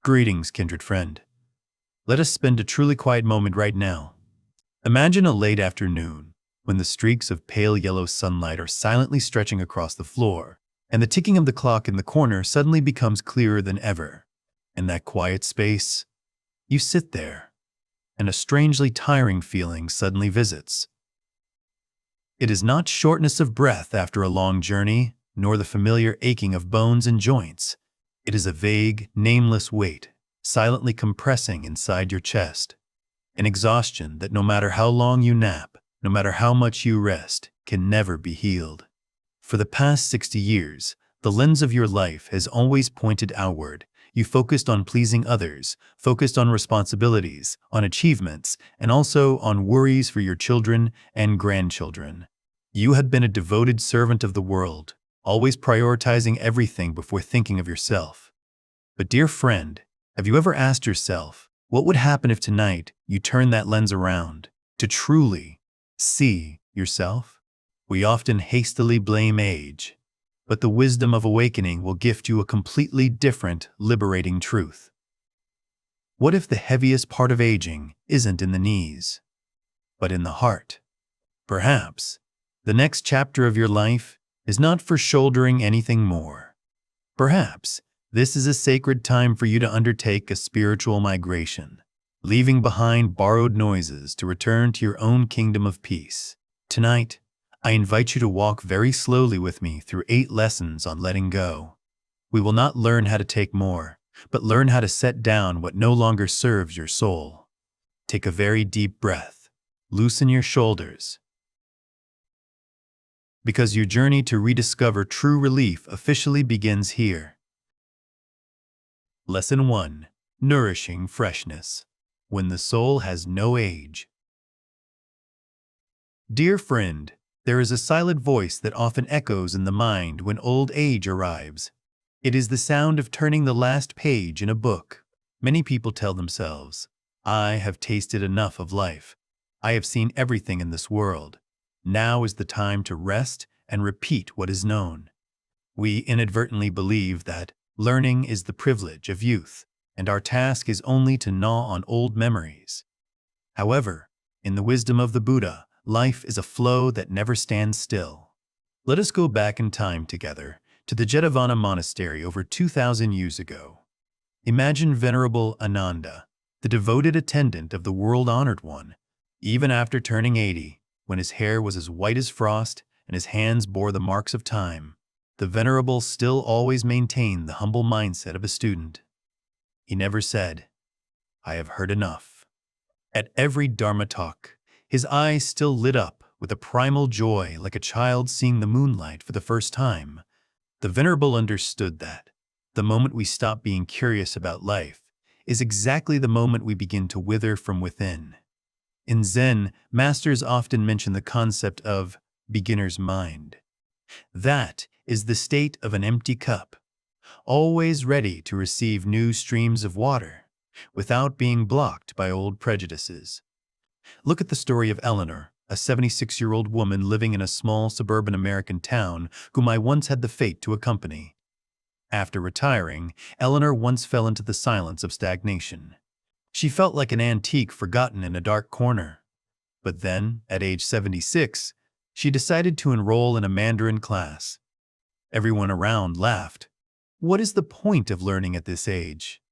Greetings, kindred friend. Let us spend a truly quiet moment right now. Imagine a late afternoon when the streaks of pale yellow sunlight are silently stretching across the floor, and the ticking of the clock in the corner suddenly becomes clearer than ever. In that quiet space, you sit there, and a strangely tiring feeling suddenly visits. It is not shortness of breath after a long journey, nor the familiar aching of bones and joints. It is a vague, nameless weight, silently compressing inside your chest. An exhaustion that no matter how long you nap, no matter how much you rest, can never be healed. For the past 60 years, the lens of your life has always pointed outward. You focused on pleasing others, focused on responsibilities, on achievements, and also on worries for your children and grandchildren. You had been a devoted servant of the world, always prioritizing everything before thinking of yourself. But dear friend, have you ever asked yourself, what would happen if tonight you turn that lens around to truly see yourself? We often hastily blame age, but the wisdom of awakening will gift you a completely different, liberating truth. What if the heaviest part of aging isn't in the knees, but in the heart? Perhaps the next chapter of your life is not for shouldering anything more. Perhaps this is a sacred time for you to undertake a spiritual migration, leaving behind borrowed noises to return to your own kingdom of peace. Tonight, I invite you to walk very slowly with me through 8 lessons on letting go. We will not learn how to take more, but learn how to set down what no longer serves your soul. Take a very deep breath. Loosen your shoulders, because your journey to rediscover true relief officially begins here. Lesson 1. Nourishing Freshness. When the soul has no age. Dear friend, there is a silent voice that often echoes in the mind when old age arrives. It is the sound of turning the last page in a book. Many people tell themselves, I have tasted enough of life. I have seen everything in this world. Now is the time to rest and repeat what is known. We inadvertently believe that learning is the privilege of youth, and our task is only to gnaw on old memories. However, in the wisdom of the Buddha, life is a flow that never stands still. Let us go back in time together to the Jetavana monastery over 2,000 years ago. Imagine Venerable Ananda, the devoted attendant of the world-honored one. Even after turning 80, when his hair was as white as frost and his hands bore the marks of time, the Venerable still always maintained the humble mindset of a student. He never said, I have heard enough. At every Dharma talk, his eyes still lit up with a primal joy like a child seeing the moonlight for the first time. The Venerable understood that the moment we stop being curious about life is exactly the moment we begin to wither from within. In Zen, masters often mention the concept of beginner's mind. That is the state of an empty cup, always ready to receive new streams of water, without being blocked by old prejudices. Look at the story of Eleanor, a 76-year-old woman living in a small suburban American town whom I once had the fate to accompany. After retiring, Eleanor once fell into the silence of stagnation. She felt like an antique forgotten in a dark corner. But then, at age 76, she decided to enroll in a Mandarin class. Everyone around laughed. What is the point of learning at this age?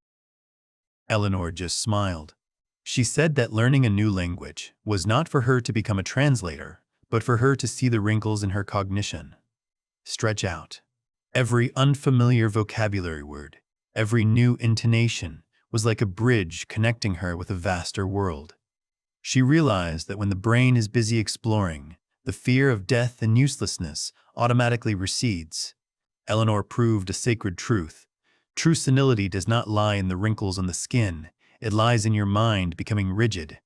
Eleanor just smiled. She said that learning a new language was not for her to become a translator, but for her to see the wrinkles in her cognition. Stretch out. Every unfamiliar vocabulary word, every new intonation was like a bridge connecting her with a vaster world. She realized that when the brain is busy exploring, the fear of death and uselessness automatically recedes. Eleanor proved a sacred truth. True senility does not lie in the wrinkles on the skin. It lies in your mind becoming rigid.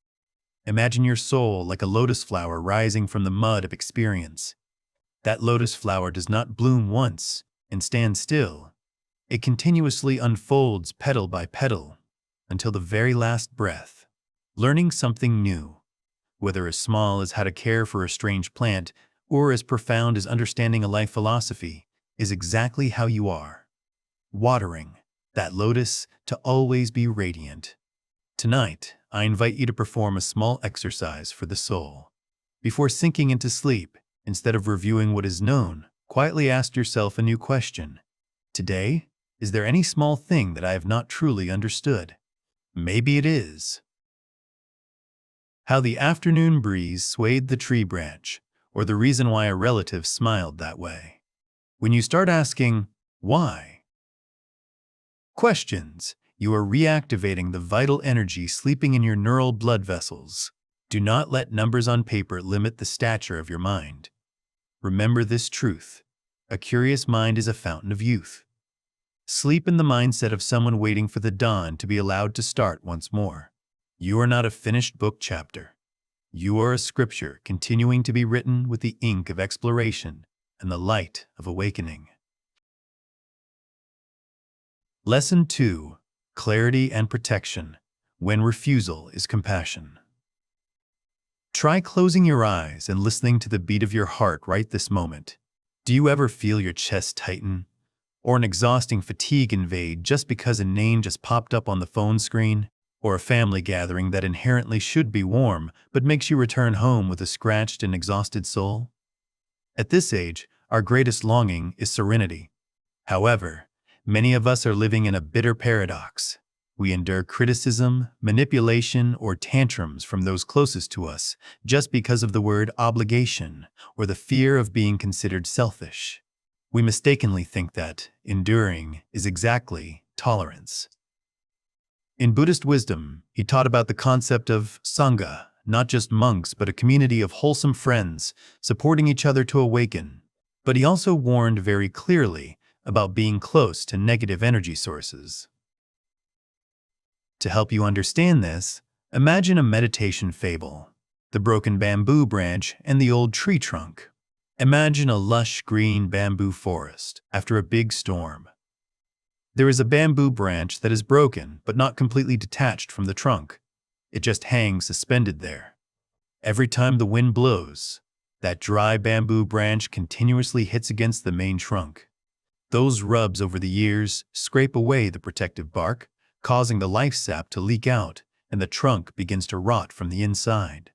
Imagine your soul like a lotus flower rising from the mud of experience. That lotus flower does not bloom once and stand still. It continuously unfolds petal by petal until the very last breath. Learning something new, whether as small as how to care for a strange plant or as profound as understanding a life philosophy, is exactly how you are. Watering, that lotus to always be radiant. Tonight, I invite you to perform a small exercise for the soul. Before sinking into sleep, instead of reviewing what is known, quietly ask yourself a new question. Today, is there any small thing that I have not truly understood? Maybe it is how the afternoon breeze swayed the tree branch, or the reason why a relative smiled that way. When you start asking, why? Questions, you are reactivating the vital energy sleeping in your neural blood vessels. Do not let numbers on paper limit the stature of your mind. Remember this truth. A curious mind is a fountain of youth. Sleep in the mindset of someone waiting for the dawn to be allowed to start once more. You are not a finished book chapter. You are a scripture continuing to be written with the ink of exploration and the light of awakening. Lesson 2. Clarity and Protection, when refusal is compassion. Try closing your eyes and listening to the beat of your heart right this moment. Do you ever feel your chest tighten, or an exhausting fatigue invade just because a name just popped up on the phone screen, or a family gathering that inherently should be warm but makes you return home with a scratched and exhausted soul? At this age, our greatest longing is serenity. However, many of us are living in a bitter paradox. We endure criticism, manipulation, or tantrums from those closest to us just because of the word obligation or the fear of being considered selfish. We mistakenly think that enduring is exactly tolerance. In Buddhist wisdom, he taught about the concept of sangha, not just monks but a community of wholesome friends supporting each other to awaken. But he also warned very clearly about being close to negative energy sources. To help you understand this, imagine a meditation fable, the broken bamboo branch and the old tree trunk. Imagine a lush green bamboo forest after a big storm. There is a bamboo branch that is broken but not completely detached from the trunk. It just hangs suspended there. Every time the wind blows, that dry bamboo branch continuously hits against the main trunk. Those rubs over the years scrape away the protective bark, causing the life sap to leak out, and the trunk begins to rot from the inside.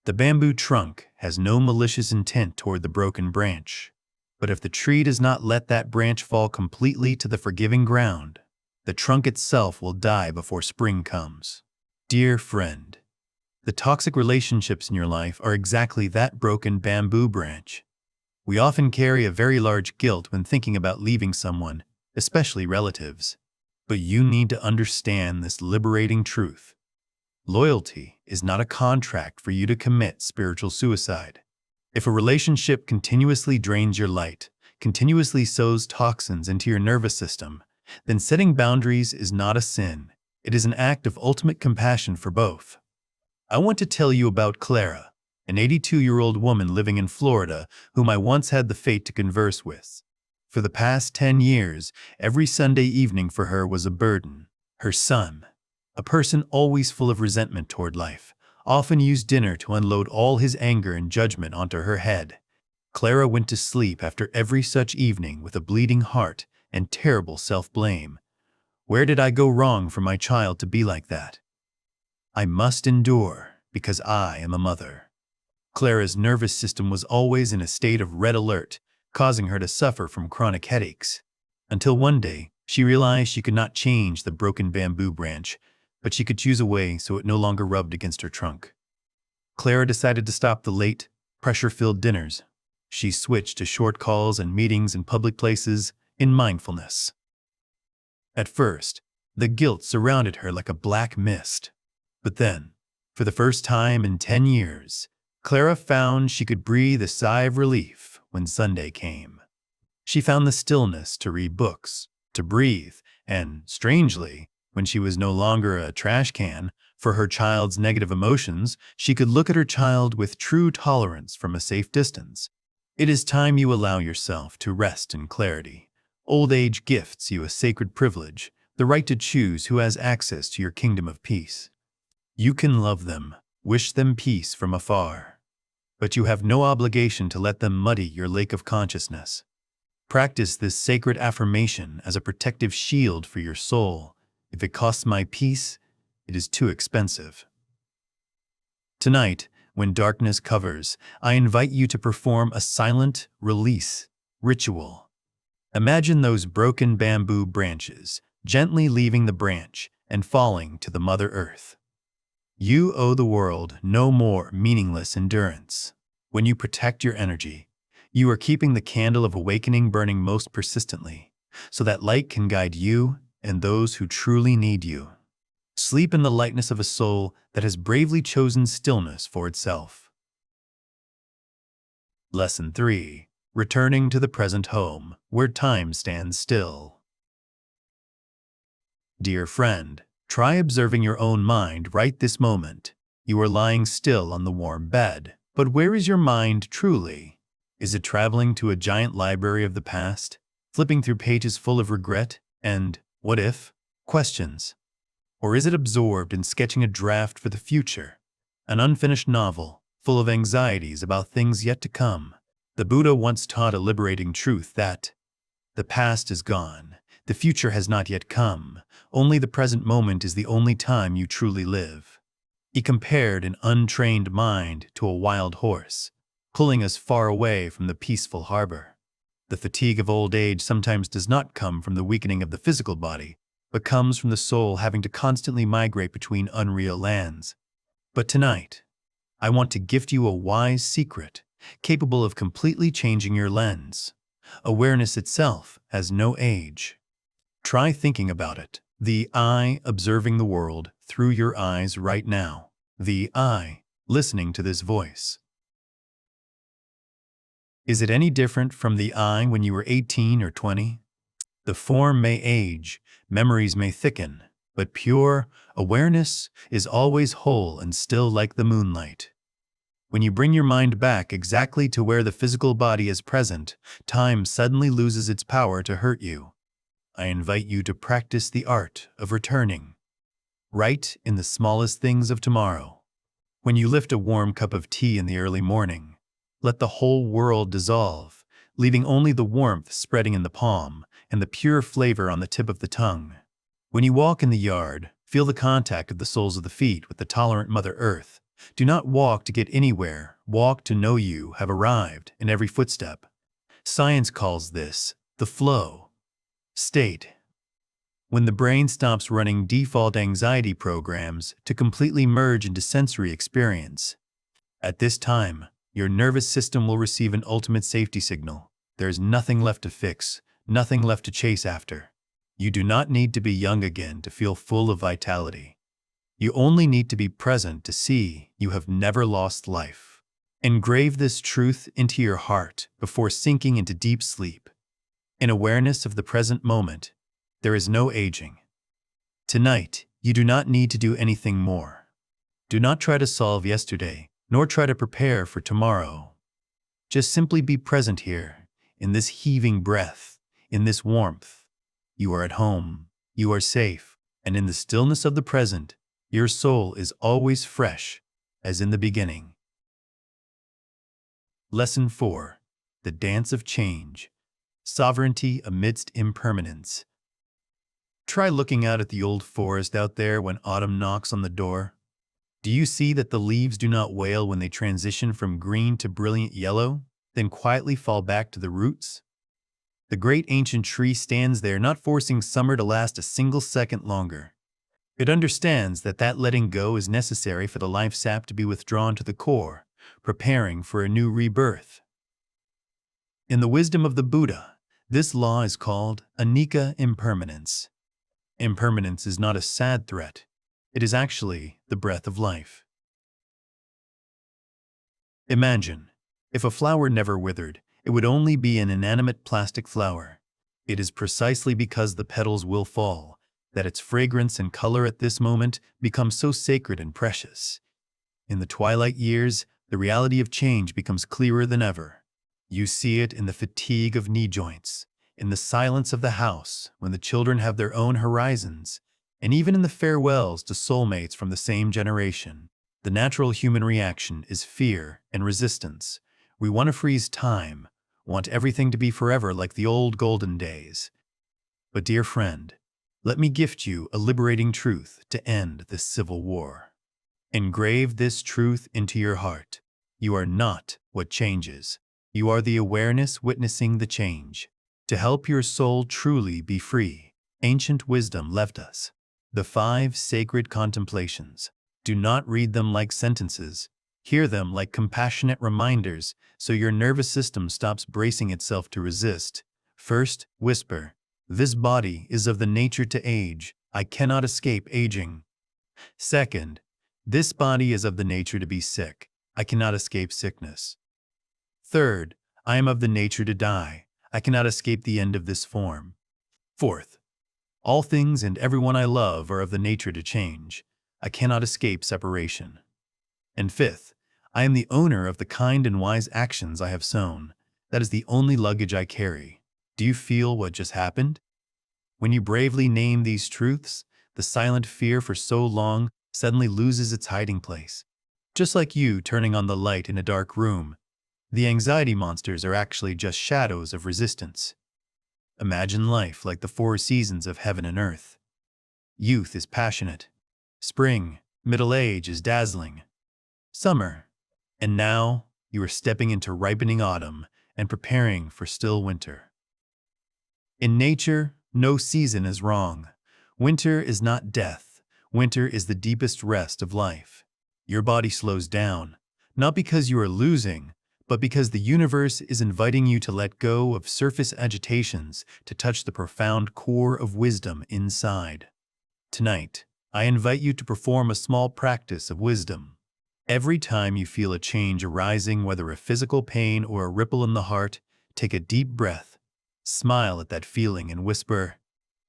The bamboo trunk has no malicious intent toward the broken branch. But if the tree does not let that branch fall completely to the forgiving ground, the trunk itself will die before spring comes. Dear friend, the toxic relationships in your life are exactly that broken bamboo branch. We often carry a very large guilt when thinking about leaving someone, especially relatives. But you need to understand this liberating truth. Loyalty is not a contract for you to commit spiritual suicide. If a relationship continuously drains your light, continuously sows toxins into your nervous system, then setting boundaries is not a sin. It is an act of ultimate compassion for both. I want to tell you about Clara, an 82-year-old woman living in Florida whom I once had the fate to converse with. For the past 10 years, every Sunday evening for her was a burden. Her son, a person always full of resentment toward life, often used dinner to unload all his anger and judgment onto her head. Clara went to sleep after every such evening with a bleeding heart and terrible self-blame. Where did I go wrong for my child to be like that? I must endure because I am a mother. Clara's nervous system was always in a state of red alert, causing her to suffer from chronic headaches. Until one day, she realized she could not change the broken bamboo branch, but she could choose a way so it no longer rubbed against her trunk. Clara decided to stop the late, pressure-filled dinners. She switched to short calls and meetings in public places in mindfulness. At first, the guilt surrounded her like a black mist. But then, for the first time in 10 years, Clara found she could breathe a sigh of relief when Sunday came. She found the stillness to read books, to breathe, and, strangely, when she was no longer a trash can for her child's negative emotions, she could look at her child with true tolerance from a safe distance. It is time you allow yourself to rest in clarity. Old age gifts you a sacred privilege, the right to choose who has access to your kingdom of peace. You can love them, wish them peace from afar, but you have no obligation to let them muddy your lake of consciousness. Practice this sacred affirmation as a protective shield for your soul. If it costs my peace, it is too expensive. Tonight, when darkness covers, I invite you to perform a silent release ritual. Imagine those broken bamboo branches gently leaving the branch and falling to the Mother Earth. You owe the world no more meaningless endurance. When you protect your energy, you are keeping the candle of awakening burning most persistently, so that light can guide you and those who truly need you. Sleep in the lightness of a soul that has bravely chosen stillness for itself. Lesson 3. Returning to the present home, where time stands still. Dear friend, try observing your own mind right this moment. You are lying still on the warm bed, but where is your mind truly? Is it traveling to a giant library of the past, flipping through pages full of regret and what if questions? Or is it absorbed in sketching a draft for the future, an unfinished novel full of anxieties about things yet to come? The Buddha once taught a liberating truth that the past is gone, the future has not yet come, only the present moment is the only time you truly live. He compared an untrained mind to a wild horse, pulling us far away from the peaceful harbor. The fatigue of old age sometimes does not come from the weakening of the physical body, but comes from the soul having to constantly migrate between unreal lands. But tonight, I want to gift you a wise secret, capable of completely changing your lens. Awareness itself has no age. Try thinking about it. The I observing the world through your eyes right now. The I listening to this voice. Is it any different from the I when you were 18 or 20? The form may age, memories may thicken, but pure awareness is always whole and still like the moonlight. When you bring your mind back exactly to where the physical body is present, time suddenly loses its power to hurt you. I invite you to practice the art of returning, right in the smallest things of tomorrow. When you lift a warm cup of tea in the early morning, let the whole world dissolve, leaving only the warmth spreading in the palm and the pure flavor on the tip of the tongue. When you walk in the yard, feel the contact of the soles of the feet with the tolerant Mother Earth. Do not walk to get anywhere, walk to know you have arrived in every footstep. Science calls this the flow state. When the brain stops running default anxiety programs to completely merge into sensory experience. At this time, your nervous system will receive an ultimate safety signal. There is nothing left to fix, nothing left to chase after. You do not need to be young again to feel full of vitality. You only need to be present to see you have never lost life. Engrave this truth into your heart before sinking into deep sleep. In awareness of the present moment, there is no aging. Tonight, you do not need to do anything more. Do not try to solve yesterday, nor try to prepare for tomorrow. Just simply be present here, in this heaving breath, in this warmth. You are at home, you are safe, and in the stillness of the present, your soul is always fresh, as in the beginning. Lesson 4. The Dance of Change. Sovereignty amidst impermanence. Try looking out at the old forest out there when autumn knocks on the door. Do you see that the leaves do not wail when they transition from green to brilliant yellow, then quietly fall back to the roots? The great ancient tree stands there, not forcing summer to last a single second longer. It understands that letting go is necessary for the life sap to be withdrawn to the core, preparing for a new rebirth. In the wisdom of the Buddha, this law is called anicca impermanence. Impermanence is not a sad threat. It is actually the breath of life. Imagine, if a flower never withered, it would only be an inanimate plastic flower. It is precisely because the petals will fall that its fragrance and color at this moment become so sacred and precious. In the twilight years, the reality of change becomes clearer than ever. You see it in the fatigue of knee joints, in the silence of the house when the children have their own horizons, and even in the farewells to soulmates from the same generation. The natural human reaction is fear and resistance. We want to freeze time. want everything to be forever like the old golden days. But dear friend, let me gift you a liberating truth to end this civil war. Engrave this truth into your heart. You are not what changes. You are the awareness witnessing the change. To help your soul truly be free, ancient wisdom left us the 5 sacred contemplations. Do not read them like sentences. Hear them like compassionate reminders so your nervous system stops bracing itself to resist. First, whisper, "This body is of the nature to age. I cannot escape aging." Second, "This body is of the nature to be sick. I cannot escape sickness." Third, "I am of the nature to die. I cannot escape the end of this form." Fourth, "All things and everyone I love are of the nature to change. I cannot escape separation." And fifth, "I am the owner of the kind and wise actions I have sown. That is the only luggage I carry." Do you feel what just happened? When you bravely name these truths, the silent fear for so long suddenly loses its hiding place. Just like you turning on the light in a dark room, the anxiety monsters are actually just shadows of resistance. Imagine life like the 4 seasons of heaven and earth. Youth is passionate. Spring, middle age is dazzling. Summer. And now you are stepping into ripening autumn and preparing for still winter. In nature, no season is wrong. Winter is not death. Winter is the deepest rest of life. Your body slows down, not because you are losing, but because the universe is inviting you to let go of surface agitations to touch the profound core of wisdom inside. Tonight, I invite you to perform a small practice of wisdom. Every time you feel a change arising, whether a physical pain or a ripple in the heart, take a deep breath, smile at that feeling and whisper,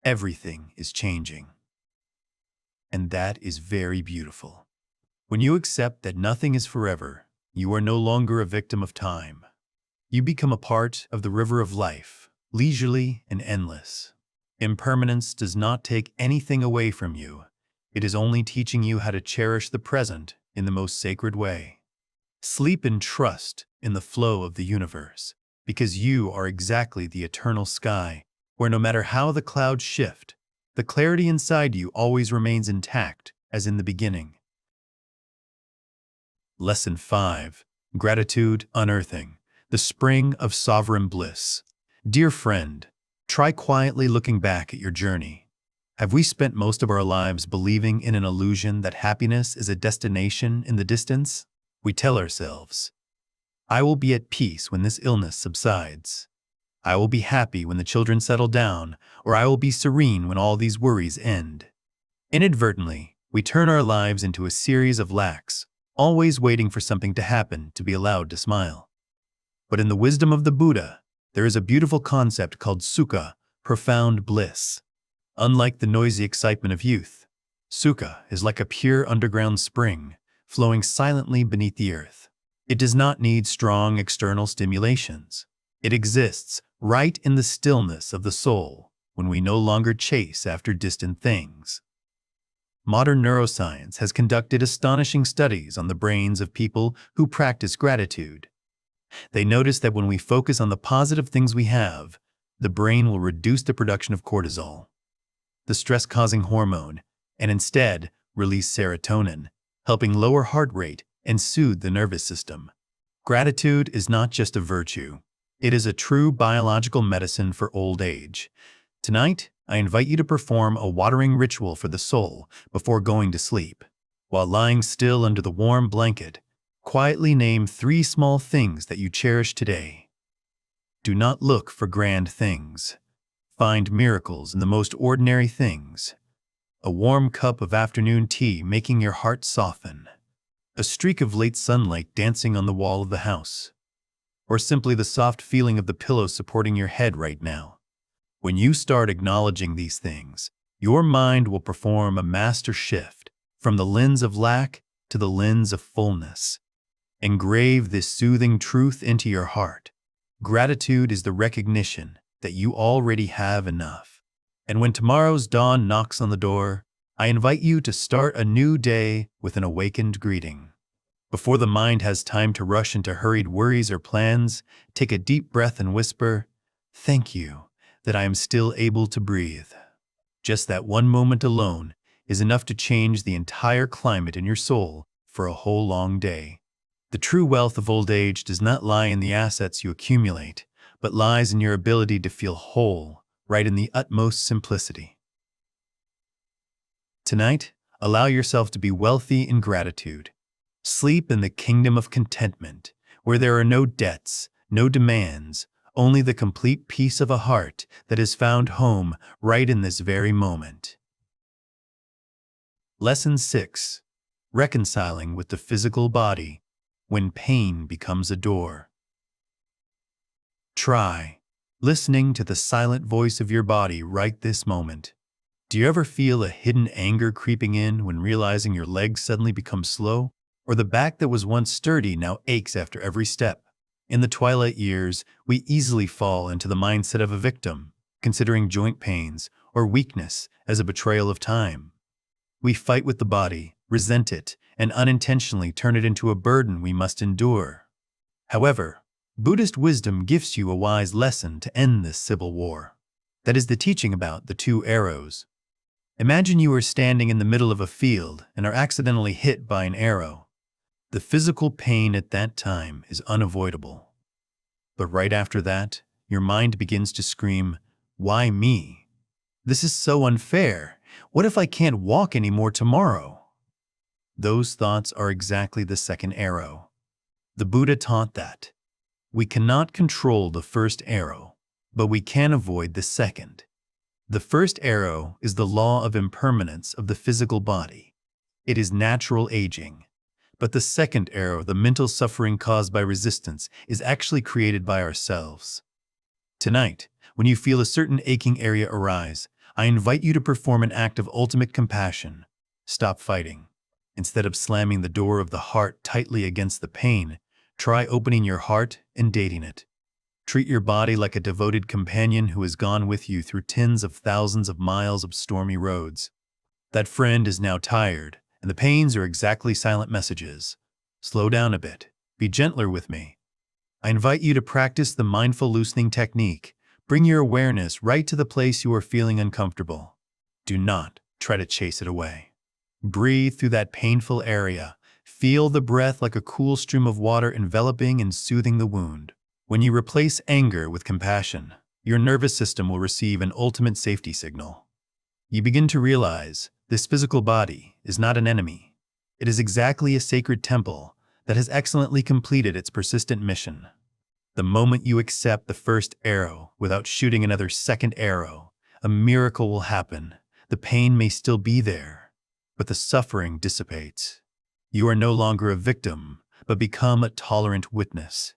"Everything is changing." And that is very beautiful. When you accept that nothing is forever, you are no longer a victim of time. You become a part of the river of life, leisurely and endless. Impermanence does not take anything away from you. It is only teaching you how to cherish the present in the most sacred way. Sleep and trust in the flow of the universe, because you are exactly the eternal sky, where no matter how the clouds shift, the clarity inside you always remains intact as in the beginning. Lesson 5. Gratitude, Unearthing, the Spring of Sovereign Bliss. Dear friend, try quietly looking back at your journey. Have we spent most of our lives believing in an illusion that happiness is a destination in the distance? We tell ourselves, "I will be at peace when this illness subsides. I will be happy when the children settle down," or "I will be serene when all these worries end." Inadvertently, we turn our lives into a series of lacks, always waiting for something to happen to be allowed to smile. But in the wisdom of the Buddha, there is a beautiful concept called sukha, profound bliss. Unlike the noisy excitement of youth, sukha is like a pure underground spring, flowing silently beneath the earth. It does not need strong external stimulations. It exists right in the stillness of the soul, when we no longer chase after distant things. Modern neuroscience has conducted astonishing studies on the brains of people who practice gratitude. They notice that when we focus on the positive things we have, the brain will reduce the production of cortisol, the stress-causing hormone, and instead release serotonin, helping lower heart rate and soothe the nervous system. Gratitude is not just a virtue. It is a true biological medicine for old age. Tonight, I invite you to perform a watering ritual for the soul before going to sleep. While lying still under the warm blanket, quietly name 3 small things that you cherish today. Do not look for grand things. Find miracles in the most ordinary things. A warm cup of afternoon tea making your heart soften. A streak of late sunlight dancing on the wall of the house. Or simply the soft feeling of the pillow supporting your head right now. When you start acknowledging these things, your mind will perform a master shift from the lens of lack to the lens of fullness. Engrave this soothing truth into your heart. Gratitude is the recognition that you already have enough. And when tomorrow's dawn knocks on the door, I invite you to start a new day with an awakened greeting. Before the mind has time to rush into hurried worries or plans, take a deep breath and whisper, "Thank you that I am still able to breathe." Just that one moment alone is enough to change the entire climate in your soul for a whole long day. The true wealth of old age does not lie in the assets you accumulate, but lies in your ability to feel whole, right in the utmost simplicity. Tonight, allow yourself to be wealthy in gratitude. Sleep in the kingdom of contentment, where there are no debts, no demands, only the complete peace of a heart that has found home right in this very moment. Lesson 6. Reconciling with the physical body when pain becomes a door. Try listening to the silent voice of your body right this moment. Do you ever feel a hidden anger creeping in when realizing your legs suddenly become slow? Or the back that was once sturdy now aches after every step? In the twilight years, we easily fall into the mindset of a victim, considering joint pains or weakness as a betrayal of time. We fight with the body, resent it, and unintentionally turn it into a burden we must endure. However, Buddhist wisdom gives you a wise lesson to end this civil war. That is the teaching about the two arrows. Imagine you are standing in the middle of a field and are accidentally hit by an arrow. The physical pain at that time is unavoidable. But right after that, your mind begins to scream, "Why me? This is so unfair. What if I can't walk anymore tomorrow?" Those thoughts are exactly the second arrow. The Buddha taught that we cannot control the first arrow, but we can avoid the second. The first arrow is the law of impermanence of the physical body. It is natural aging. But the second arrow, the mental suffering caused by resistance, is actually created by ourselves. Tonight, when you feel a certain aching area arise, I invite you to perform an act of ultimate compassion. Stop fighting. Instead of slamming the door of the heart tightly against the pain, try opening your heart and dating it. Treat your body like a devoted companion who has gone with you through tens of thousands of miles of stormy roads. That friend is now tired, and the pains are exactly silent messages. Slow down a bit. Be gentler with me. I invite you to practice the mindful loosening technique. Bring your awareness right to the place you are feeling uncomfortable. Do not try to chase it away. Breathe through that painful area. Feel the breath like a cool stream of water enveloping and soothing the wound. When you replace anger with compassion, your nervous system will receive an ultimate safety signal. You begin to realize this physical body is not an enemy. It is exactly a sacred temple that has excellently completed its persistent mission. The moment you accept the first arrow without shooting another second arrow, a miracle will happen. The pain may still be there, but the suffering dissipates. You are no longer a victim, but become a tolerant witness.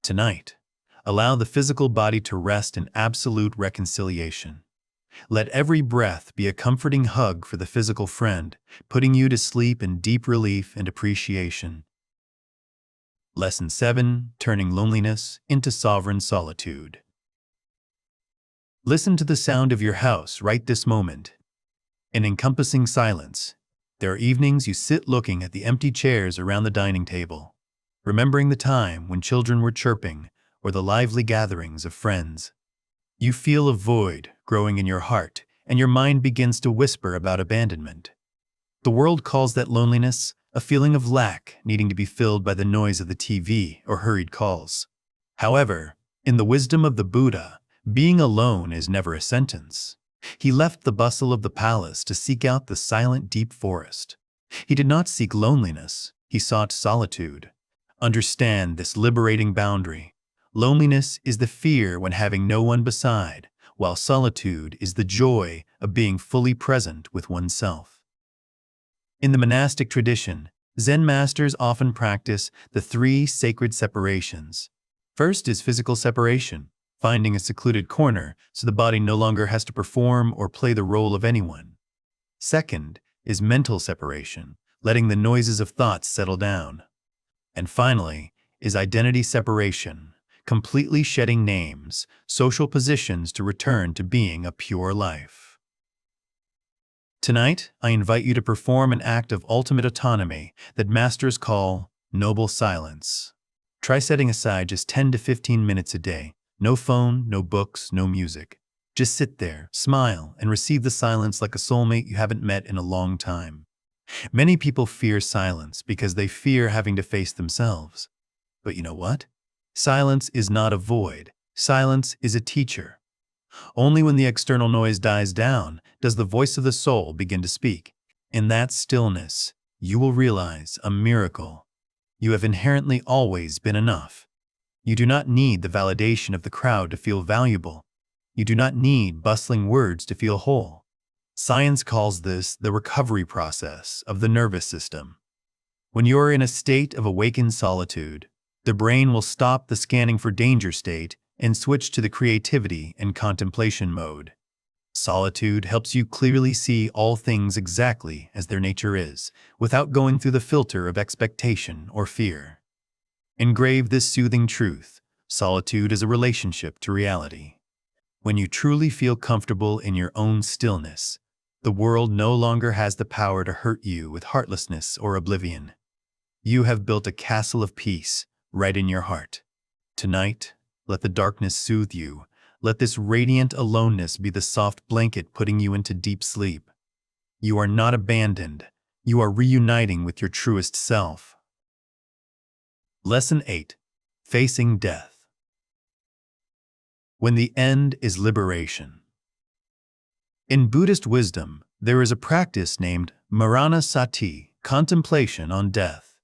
Tonight, allow the physical body to rest in absolute reconciliation. Let every breath be a comforting hug for the physical friend, putting you to sleep in deep relief and appreciation. Lesson 7. Turning loneliness into sovereign solitude. Listen to the sound of your house right this moment. In encompassing silence, there are evenings you sit looking at the empty chairs around the dining table, remembering the time when children were chirping or the lively gatherings of friends. You feel a void growing in your heart, and your mind begins to whisper about abandonment. The world calls that loneliness, a feeling of lack needing to be filled by the noise of the TV or hurried calls. However, in the wisdom of the Buddha, being alone is never a sentence. He left the bustle of the palace to seek out the silent, deep forest. He did not seek loneliness, he sought solitude. Understand this liberating boundary. Loneliness is the fear when having no one beside, while solitude is the joy of being fully present with oneself. In the monastic tradition, Zen masters often practice the 3 sacred separations. First is physical separation, finding a secluded corner so the body no longer has to perform or play the role of anyone. Second is mental separation, letting the noises of thoughts settle down. And finally is identity separation, completely shedding names, social positions to return to being a pure life. Tonight, I invite you to perform an act of ultimate autonomy that masters call Noble silence. Try setting aside just 10 to 15 minutes a day. No phone, no books, no music. Just sit there, smile, and receive the silence like a soulmate you haven't met in a long time. Many people fear silence because they fear having to face themselves. But you know what? Silence is not a void. Silence is a teacher. Only when the external noise dies down does the voice of the soul begin to speak. In that stillness, you will realize a miracle. You have inherently always been enough. You do not need the validation of the crowd to feel valuable. You do not need bustling words to feel whole. Science calls this the recovery process of the nervous system. When you are in a state of awakened solitude, the brain will stop the scanning for danger state and switch to the creativity and contemplation mode. Solitude helps you clearly see all things exactly as their nature is, without going through the filter of expectation or fear. Engrave this soothing truth: solitude is a relationship to reality. When you truly feel comfortable in your own stillness, the world no longer has the power to hurt you with heartlessness or oblivion. You have built a castle of peace right in your heart. Tonight, let the darkness soothe you. Let this radiant aloneness be the soft blanket putting you into deep sleep. You are not abandoned. You are reuniting with your truest self. Lesson 8. Facing Death. When the end is liberation. In Buddhist wisdom, there is a practice named Marana Sati, contemplation on death.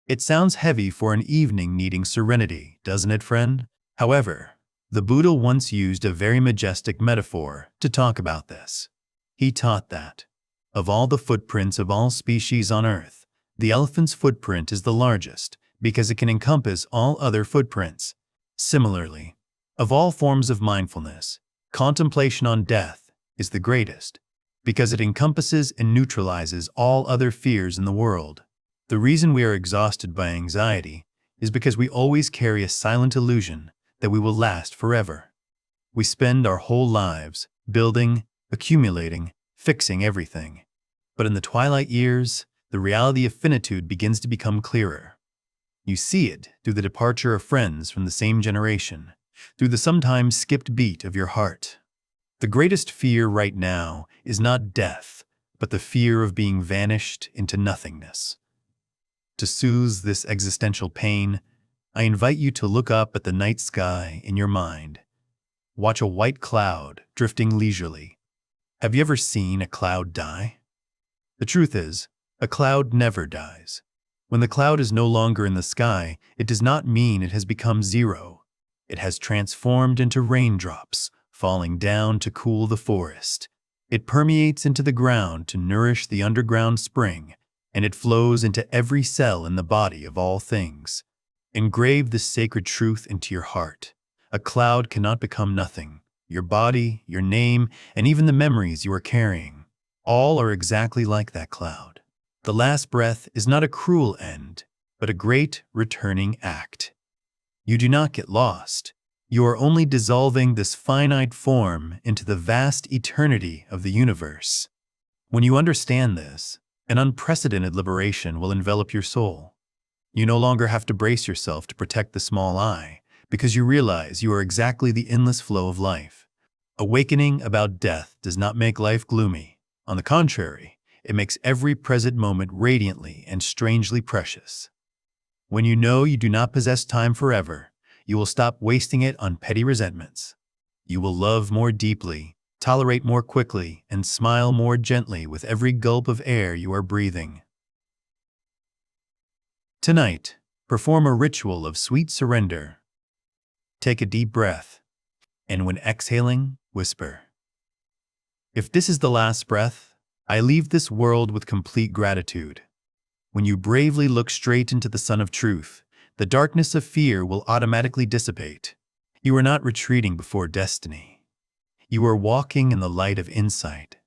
It sounds heavy for an evening needing serenity, doesn't it, friend? However, the Buddha once used a very majestic metaphor to talk about this. He taught that, of all the footprints of all species on earth, the elephant's footprint is the largest because it can encompass all other footprints. Similarly, of all forms of mindfulness, contemplation on death is the greatest because it encompasses and neutralizes all other fears in the world. The reason we are exhausted by anxiety is because we always carry a silent illusion that we will last forever. We spend our whole lives building, accumulating, fixing everything. But in the twilight years, the reality of finitude begins to become clearer. You see it through the departure of friends from the same generation, through the sometimes skipped beat of your heart. The greatest fear right now is not death, but the fear of being vanished into nothingness. To soothe this existential pain, I invite you to look up at the night sky in your mind. Watch a white cloud drifting leisurely. Have you ever seen a cloud die? The truth is, a cloud never dies. When the cloud is no longer in the sky, it does not mean it has become zero. It has transformed into raindrops, falling down to cool the forest. It permeates into the ground to nourish the underground spring, and it flows into every cell in the body of all things. Engrave this sacred truth into your heart. A cloud cannot become nothing. Your body, your name, and even the memories you are carrying, all are exactly like that cloud. The last breath is not a cruel end, but a great returning act. You do not get lost. You are only dissolving this finite form into the vast eternity of the universe. When you understand this, an unprecedented liberation will envelop your soul. You no longer have to brace yourself to protect the small I, because you realize you are exactly the endless flow of life. Awakening about death does not make life gloomy. On the contrary, it makes every present moment radiantly and strangely precious. When you know you do not possess time forever, you will stop wasting it on petty resentments. You will love more deeply, tolerate more quickly, and smile more gently with every gulp of air you are breathing. Tonight, perform a ritual of sweet surrender. Take a deep breath, and when exhaling, whisper, "If this is the last breath, I leave this world with complete gratitude." When you bravely look straight into the sun of truth, the darkness of fear will automatically dissipate. You are not retreating before destiny. You are walking in the light of insight.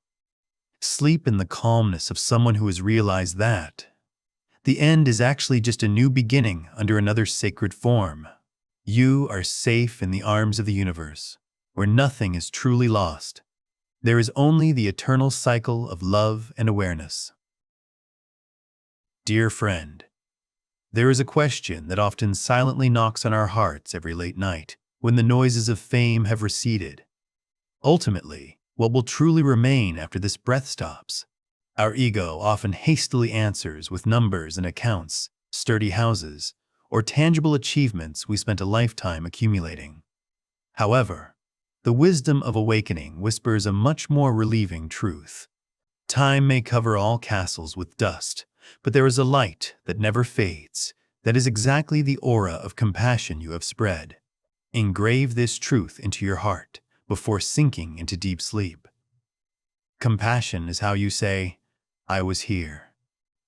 Sleep in the calmness of someone who has realized that the end is actually just a new beginning under another sacred form. You are safe in the arms of the universe, where nothing is truly lost. There is only the eternal cycle of love and awareness. Dear friend, There is a question that often silently knocks on our hearts every late night, when the noises of fame have receded. Ultimately, what will truly remain after this breath stops? Our ego often hastily answers with numbers and accounts, sturdy houses, or tangible achievements we spent a lifetime accumulating. However, the wisdom of awakening whispers a much more relieving truth. Time may cover all castles with dust, but there is a light that never fades, that is exactly the aura of compassion you have spread. Engrave this truth into your heart before sinking into deep sleep. Compassion is how you say, "I was here."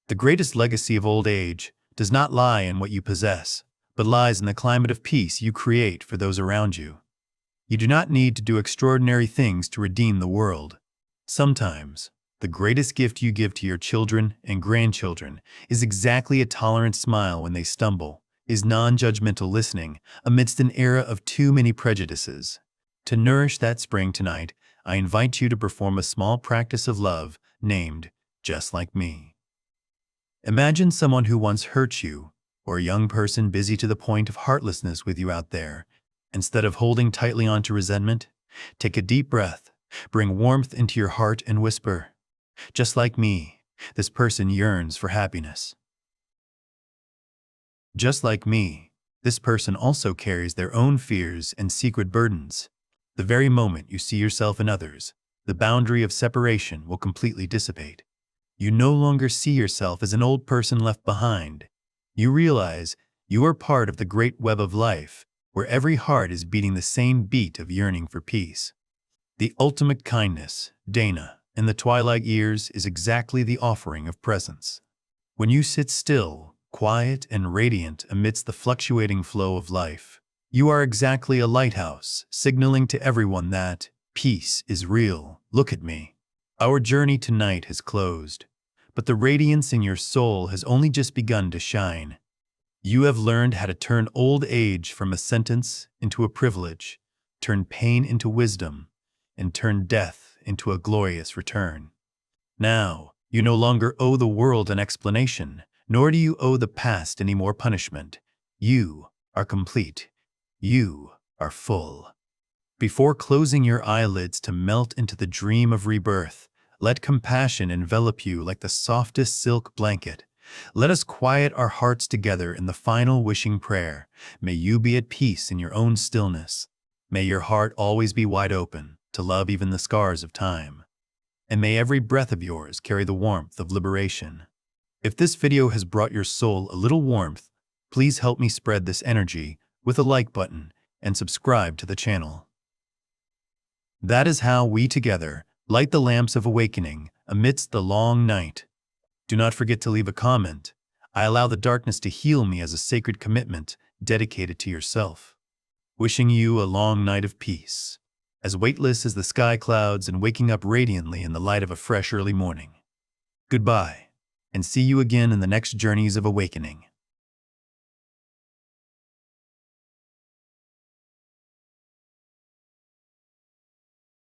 The greatest legacy of old age does not lie in what you possess, but lies in the climate of peace you create for those around you. You do not need to do extraordinary things to redeem the world. Sometimes, the greatest gift you give to your children and grandchildren is exactly a tolerant smile when they stumble, is non-judgmental listening amidst an era of too many prejudices. To nourish that spring tonight, I invite you to perform a small practice of love named Just Like Me. Imagine someone who once hurt you, or a young person busy to the point of heartlessness with you out there. Instead of holding tightly onto resentment, take a deep breath, bring warmth into your heart and whisper, "Just like me, this person yearns for happiness. Just like me, this person also carries their own fears and secret burdens." The very moment you see yourself in others, the boundary of separation will completely dissipate. You no longer see yourself as an old person left behind. You realize you are part of the great web of life, where every heart is beating the same beat of yearning for peace. The ultimate kindness, dana, in the twilight years is exactly the offering of presence. When you sit still, quiet and radiant amidst the fluctuating flow of life, you are exactly a lighthouse, signaling to everyone that peace is real. Look at me. Our journey tonight has closed, but the radiance in your soul has only just begun to shine. You have learned how to turn old age from a sentence into a privilege, turn pain into wisdom, and turn death into a glorious return. Now, you no longer owe the world an explanation, nor do you owe the past any more punishment. You are complete. You are full. Before closing your eyelids to melt into the dream of rebirth, let compassion envelop you like the softest silk blanket. Let us quiet our hearts together in the final wishing prayer. May you be at peace in your own stillness. May your heart always be wide open to love even the scars of time. And may every breath of yours carry the warmth of liberation. If this video has brought your soul a little warmth, please help me spread this energy with a like button and subscribe to the channel. That is how we together light the lamps of awakening amidst the long night. Do not forget to leave a comment. I allow the darkness to heal me as a sacred commitment dedicated to yourself. Wishing you a long night of peace, as weightless as the sky clouds and waking up radiantly in the light of a fresh early morning. Goodbye, and see you again in the next journeys of awakening.